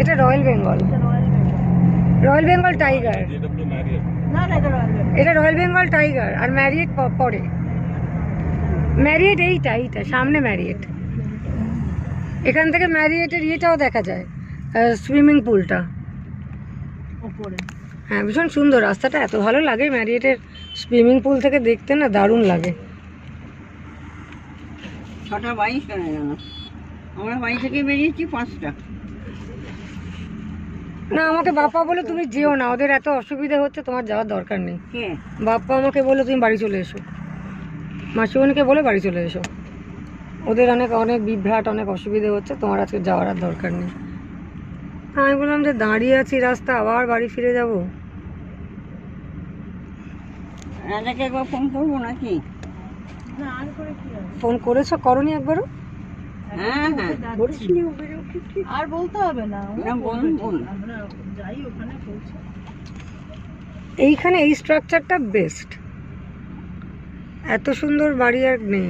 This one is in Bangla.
এটা royal Bengal, royal Bengal tiger. এটা রয়্যাল বেঙ্গল টাইগার আর ম্যারিয়েট পরে। ম্যারিয়েট এইটা সামনে ম্যারিয়েট। এখান থেকে ম্যারিয়েটের ইয়েটাও দেখা যায়, সুইমিং পুলটা। হ্যাঁ, ভীষণ সুন্দর রাস্তাটা, এত ভালো লাগে ম্যারিয়েটের সুইমিং পুল থেকে দেখতে, না দারুণ লাগে। 6:22 হয়ে গেল, আমরা বাড়ি থেকে বেরিয়েছি 5টা। না, আমাকে বাপ্পা বলে তুমি যেও না, ওদের এত অসুবিধা হচ্ছে, তোমার যাওয়ার দরকার নেই। বাপ্পা আমাকে বলে তুমি বাড়ি চলে এসো, মাসিমণিকে বলে বাড়ি চলে এসো, ওদের অনেক অনেক বিভ্রাট, অনেক অসুবিধা হচ্ছে, তোমার আজকে যাওয়ার আর দরকার নেই। আমি বললাম যে দাঁড়িয়ে আছি রাস্তা, আবার বাড়ি ফিরে যাব। রাজাকে একবার ফোন করবো নাকি? ফোন করেছো? করনি একবারও? হ্যাঁ হ্যাঁ, আর বলতে হবে না, আমরা যাই ওখানে পৌঁছে। এইখানে এই স্ট্রাকচারটা বেস্ট, এত সুন্দর বাড়ি আর নেই।